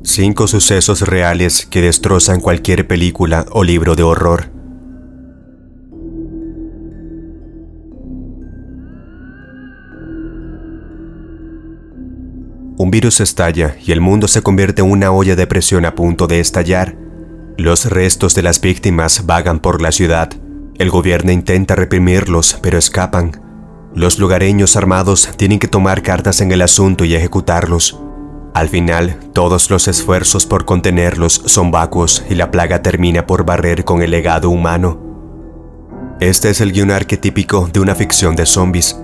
5 sucesos reales que destrozan cualquier película o libro de horror. Un virus estalla y el mundo se convierte en una olla de presión a punto de estallar. Los restos de las víctimas vagan por la ciudad. El gobierno intenta reprimirlos, pero escapan. Los lugareños armados tienen que tomar cartas en el asunto y ejecutarlos. Al final, todos los esfuerzos por contenerlos son vacuos y la plaga termina por barrer con el legado humano. Este es el guion arquetípico de una ficción de zombies.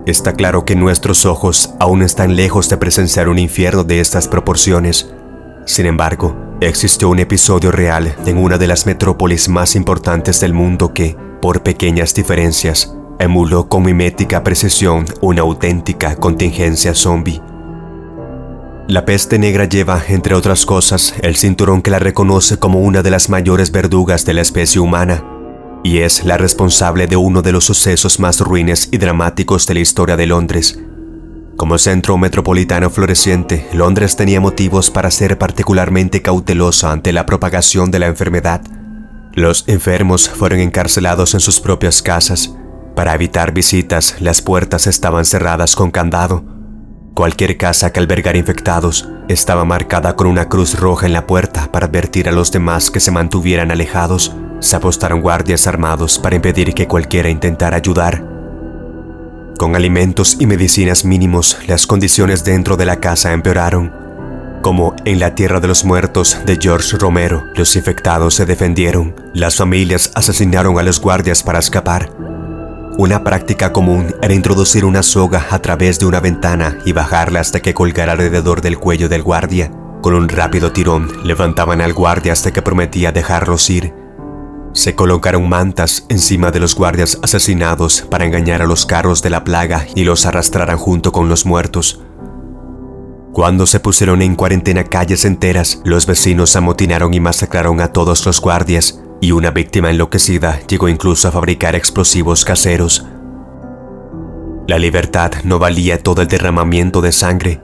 Está claro que nuestros ojos aún están lejos de presenciar un infierno de estas proporciones. Sin embargo, existió un episodio real en una de las metrópolis más importantes del mundo que, por pequeñas diferencias, emuló con mimética precisión una auténtica contingencia zombie. La peste negra lleva, entre otras cosas, el cinturón que la reconoce como una de las mayores verdugas de la especie humana, y es la responsable de uno de los sucesos más ruines y dramáticos de la historia de Londres. Como centro metropolitano floreciente, Londres tenía motivos para ser particularmente cauteloso ante la propagación de la enfermedad. Los enfermos fueron encarcelados en sus propias casas. Para evitar visitas, las puertas estaban cerradas con candado. Cualquier casa que albergara infectados estaba marcada con una cruz roja en la puerta para advertir a los demás que se mantuvieran alejados. Se apostaron guardias armados para impedir que cualquiera intentara ayudar. Con alimentos y medicinas mínimos, las condiciones dentro de la casa empeoraron. Como en La Tierra de los Muertos de George Romero, los infectados se defendieron. Las familias asesinaron a los guardias para escapar. Una práctica común era introducir una soga a través de una ventana y bajarla hasta que colgara alrededor del cuello del guardia. Con un rápido tirón, levantaban al guardia hasta que prometía dejarlos ir. Se colocaron mantas encima de los guardias asesinados para engañar a los carros de la plaga y los arrastraran junto con los muertos. Cuando se pusieron en cuarentena calles enteras, los vecinos amotinaron y masacraron a todos los guardias, y una víctima enloquecida llegó incluso a fabricar explosivos caseros. La libertad no valía todo el derramamiento de sangre.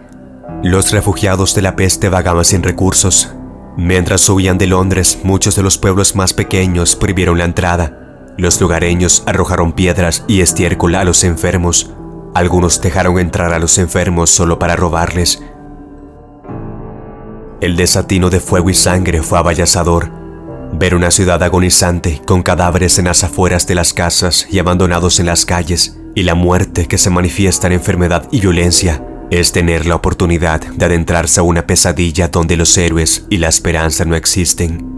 Los refugiados de la peste vagaban sin recursos. Mientras huían de Londres, muchos de los pueblos más pequeños prohibieron la entrada. Los lugareños arrojaron piedras y estiércol a los enfermos. Algunos dejaron entrar a los enfermos solo para robarles. El desatino de fuego y sangre fue avasallador. Ver una ciudad agonizante con cadáveres en las afueras de las casas y abandonados en las calles, y la muerte que se manifiesta en enfermedad y violencia, es tener la oportunidad de adentrarse a una pesadilla donde los héroes y la esperanza no existen.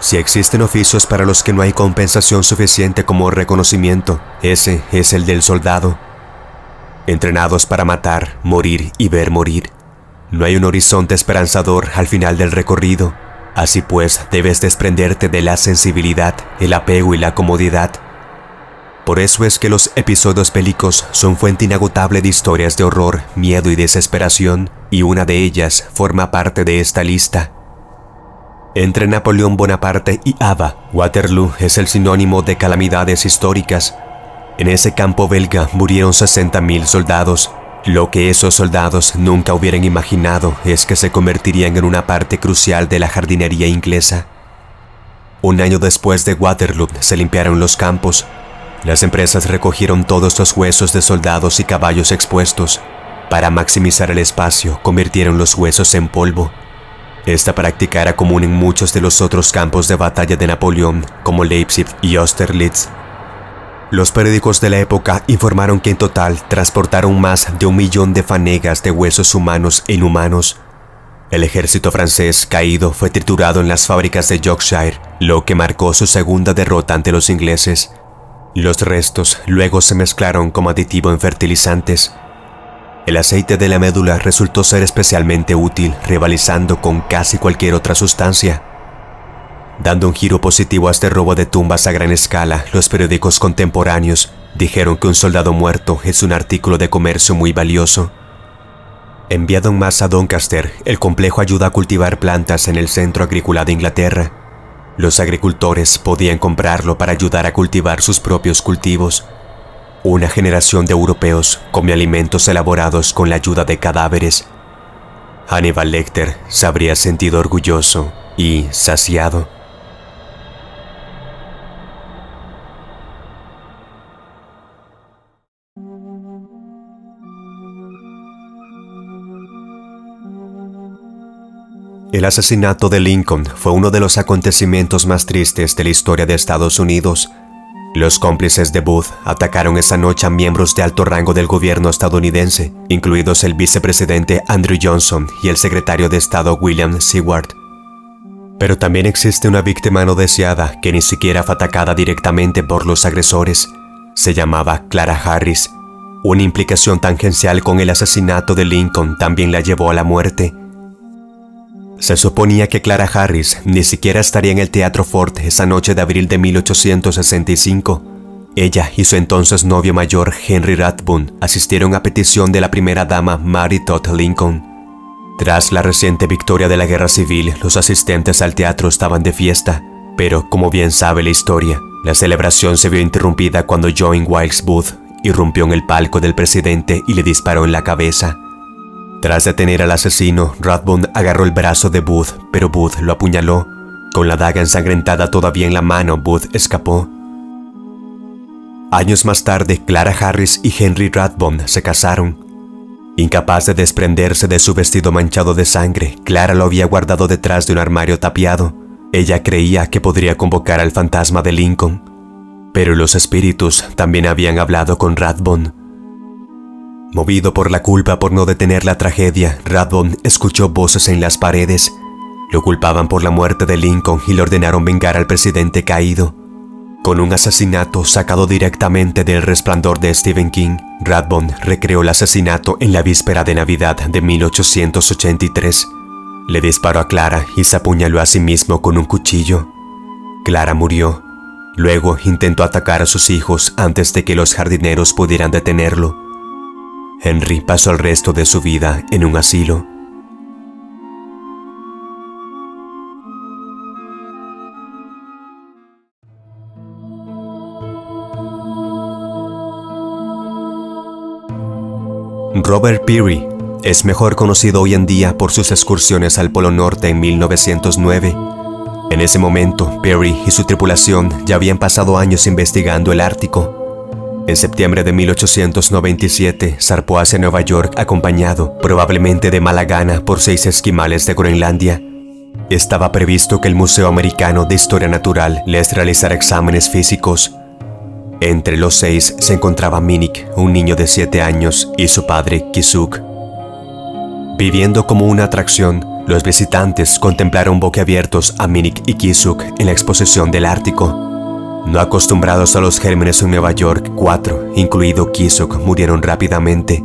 Si existen oficios para los que no hay compensación suficiente como reconocimiento, ese es el del soldado. Entrenados para matar, morir y ver morir. No hay un horizonte esperanzador al final del recorrido. Así pues, debes desprenderte de la sensibilidad, el apego y la comodidad. Por eso es que los episodios bélicos son fuente inagotable de historias de horror, miedo y desesperación, y una de ellas forma parte de esta lista. Entre Napoleón Bonaparte y Ava, Waterloo es el sinónimo de calamidades históricas. En ese campo belga murieron 60.000 soldados. Lo que esos soldados nunca hubieran imaginado es que se convertirían en una parte crucial de la jardinería inglesa. Un año después de Waterloo se limpiaron los campos. Las empresas recogieron todos los huesos de soldados y caballos expuestos. Para maximizar el espacio, convirtieron los huesos en polvo. Esta práctica era común en muchos de los otros campos de batalla de Napoleón, como Leipzig y Austerlitz. Los periódicos de la época informaron que en total transportaron más de 1 millón de fanegas de huesos humanos e inhumanos. El ejército francés caído fue triturado en las fábricas de Yorkshire, lo que marcó su segunda derrota ante los ingleses. Los restos luego se mezclaron como aditivo en fertilizantes. El aceite de la médula resultó ser especialmente útil, rivalizando con casi cualquier otra sustancia. Dando un giro positivo a este robo de tumbas a gran escala, los periódicos contemporáneos dijeron que un soldado muerto es un artículo de comercio muy valioso. Enviado en masa a Doncaster, el complejo ayuda a cultivar plantas en el centro agrícola de Inglaterra. Los agricultores podían comprarlo para ayudar a cultivar sus propios cultivos. Una generación de europeos comía alimentos elaborados con la ayuda de cadáveres. Hannibal Lecter se habría sentido orgulloso y saciado. El asesinato de Lincoln fue uno de los acontecimientos más tristes de la historia de Estados Unidos. Los cómplices de Booth atacaron esa noche a miembros de alto rango del gobierno estadounidense, incluidos el vicepresidente Andrew Johnson y el secretario de Estado William Seward. Pero también existe una víctima no deseada que ni siquiera fue atacada directamente por los agresores. Se llamaba Clara Harris. Una implicación tangencial con el asesinato de Lincoln también la llevó a la muerte. Se suponía que Clara Harris ni siquiera estaría en el Teatro Ford esa noche de abril de 1865. Ella y su entonces novio mayor Henry Rathbone asistieron a petición de la primera dama Mary Todd Lincoln. Tras la reciente victoria de la Guerra Civil, los asistentes al teatro estaban de fiesta, pero como bien sabe la historia, la celebración se vio interrumpida cuando John Wilkes Booth irrumpió en el palco del presidente y le disparó en la cabeza. Tras detener al asesino, Rathbone agarró el brazo de Booth, pero Booth lo apuñaló. Con la daga ensangrentada todavía en la mano, Booth escapó. Años más tarde, Clara Harris y Henry Rathbone se casaron. Incapaz de desprenderse de su vestido manchado de sangre, Clara lo había guardado detrás de un armario tapiado. Ella creía que podría convocar al fantasma de Lincoln. Pero los espíritus también habían hablado con Rathbone. Movido por la culpa por no detener la tragedia, Rathbone escuchó voces en las paredes. Lo culpaban por la muerte de Lincoln y le ordenaron vengar al presidente caído. Con un asesinato sacado directamente del Resplandor de Stephen King, Rathbone recreó el asesinato en la víspera de Navidad de 1883. Le disparó a Clara y se apuñaló a sí mismo con un cuchillo. Clara murió. Luego intentó atacar a sus hijos antes de que los jardineros pudieran detenerlo. Henry pasó el resto de su vida en un asilo. Robert Peary es mejor conocido hoy en día por sus excursiones al Polo Norte en 1909. En ese momento, Peary y su tripulación ya habían pasado años investigando el Ártico. En septiembre de 1897 zarpó hacia Nueva York acompañado, probablemente de mala gana, por 6 esquimales de Groenlandia. Estaba previsto que el Museo Americano de Historia Natural les realizara exámenes físicos. Entre los 6 se encontraba Minik, un niño de 7 años, y su padre, Kisuk. Viviendo como una atracción, los visitantes contemplaron boquiabiertos a Minik y Kisuk en la exposición del Ártico. No acostumbrados a los gérmenes en Nueva York, 4, incluido Kisuk, murieron rápidamente.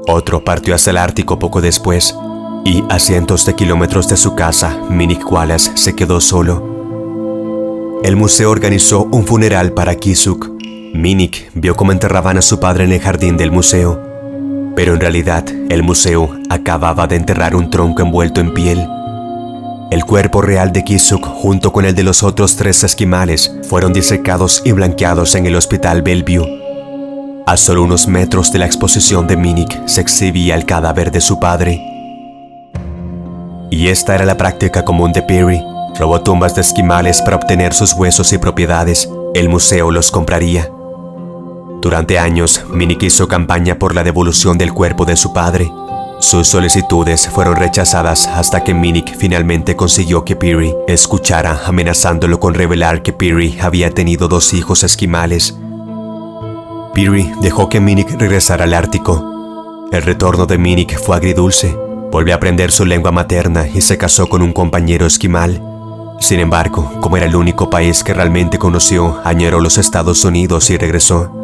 Otro partió hacia el Ártico poco después, y a cientos de kilómetros de su casa, Minik Wallace se quedó solo. El museo organizó un funeral para Kisuk. Minik vio cómo enterraban a su padre en el jardín del museo, pero en realidad el museo acababa de enterrar un tronco envuelto en piel. El cuerpo real de Kisuk, junto con el de los otros 3 esquimales, fueron disecados y blanqueados en el Hospital Bellevue. A solo unos metros de la exposición de Minik se exhibía el cadáver de su padre. Y esta era la práctica común de Peary. Robó tumbas de esquimales para obtener sus huesos y propiedades. El museo los compraría. Durante años, Minik hizo campaña por la devolución del cuerpo de su padre. Sus solicitudes fueron rechazadas hasta que Minik finalmente consiguió que Peary escuchara, amenazándolo con revelar que Peary había tenido 2 hijos esquimales. Peary dejó que Minik regresara al Ártico. El retorno de Minik fue agridulce. Volvió a aprender su lengua materna y se casó con un compañero esquimal. Sin embargo, como era el único país que realmente conoció, añoró los Estados Unidos y regresó.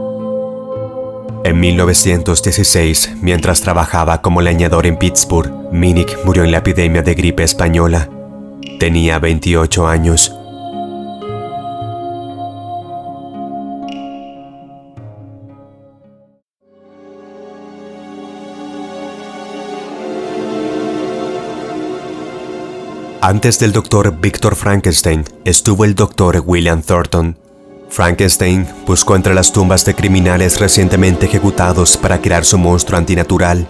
En 1916, mientras trabajaba como leñador en Pittsburgh, Minik murió en la epidemia de gripe española. Tenía 28 años. Antes del Dr. Victor Frankenstein estuvo el Dr. William Thornton. Frankenstein buscó entre las tumbas de criminales recientemente ejecutados para crear su monstruo antinatural.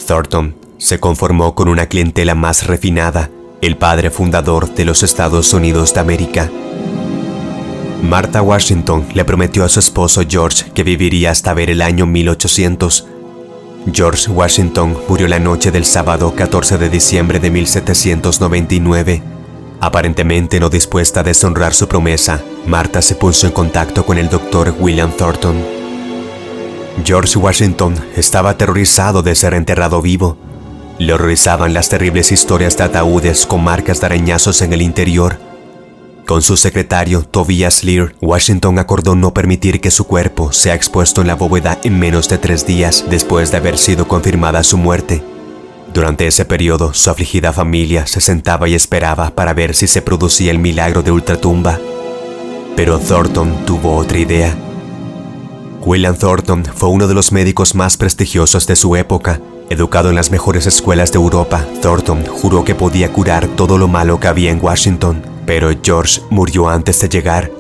Thornton se conformó con una clientela más refinada, el padre fundador de los Estados Unidos de América. Martha Washington le prometió a su esposo George que viviría hasta ver el año 1800. George Washington murió la noche del sábado 14 de diciembre de 1799. Aparentemente no dispuesta a deshonrar su promesa, Martha se puso en contacto con el Dr. William Thornton. George Washington estaba aterrorizado de ser enterrado vivo. Le horrorizaban las terribles historias de ataúdes con marcas de arañazos en el interior. Con su secretario, Tobias Lear, Washington acordó no permitir que su cuerpo sea expuesto en la bóveda en menos de 3 días después de haber sido confirmada su muerte. Durante ese periodo, su afligida familia se sentaba y esperaba para ver si se producía el milagro de ultratumba. Pero Thornton tuvo otra idea. William Thornton fue uno de los médicos más prestigiosos de su época. Educado en las mejores escuelas de Europa, Thornton juró que podía curar todo lo malo que había en Washington, pero George murió antes de llegar.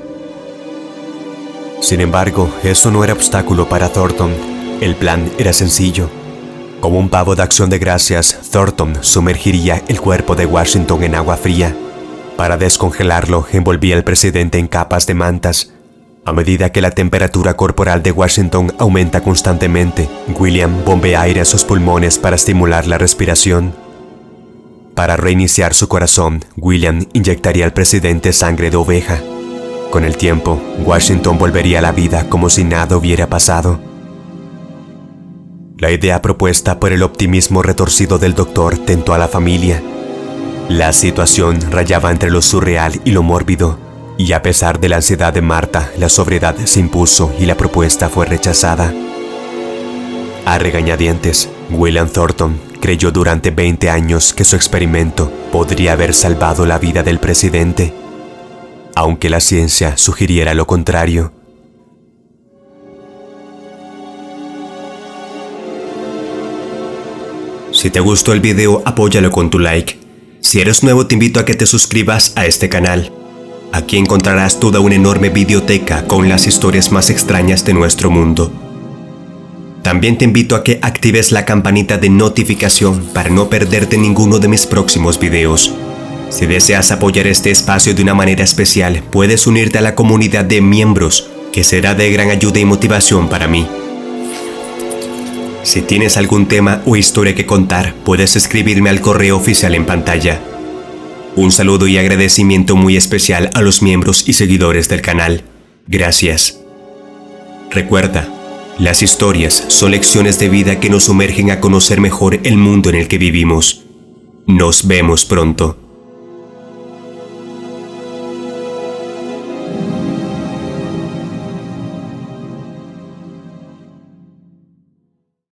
Sin embargo, eso no era obstáculo para Thornton. El plan era sencillo. Como un pavo de acción de gracias, Thornton sumergiría el cuerpo de Washington en agua fría. Para descongelarlo, envolvía al presidente en capas de mantas. A medida que la temperatura corporal de Washington aumenta constantemente, William bombea aire a sus pulmones para estimular la respiración. Para reiniciar su corazón, William inyectaría al presidente sangre de oveja. Con el tiempo, Washington volvería a la vida como si nada hubiera pasado. La idea propuesta por el optimismo retorcido del doctor tentó a la familia. La situación rayaba entre lo surreal y lo mórbido, y a pesar de la ansiedad de Martha, la sobriedad se impuso y la propuesta fue rechazada. A regañadientes, William Thornton creyó durante 20 años que su experimento podría haber salvado la vida del presidente, aunque la ciencia sugiriera lo contrario. Si te gustó el video, apóyalo con tu like. Si eres nuevo, te invito a que te suscribas a este canal. Aquí encontrarás toda una enorme biblioteca con las historias más extrañas de nuestro mundo. También te invito a que actives la campanita de notificación para no perderte ninguno de mis próximos videos. Si deseas apoyar este espacio de una manera especial, puedes unirte a la comunidad de miembros, que será de gran ayuda y motivación para mí. Si tienes algún tema o historia que contar, puedes escribirme al correo oficial en pantalla. Un saludo y agradecimiento muy especial a los miembros y seguidores del canal. Gracias. Recuerda, las historias son lecciones de vida que nos sumergen a conocer mejor el mundo en el que vivimos. Nos vemos pronto.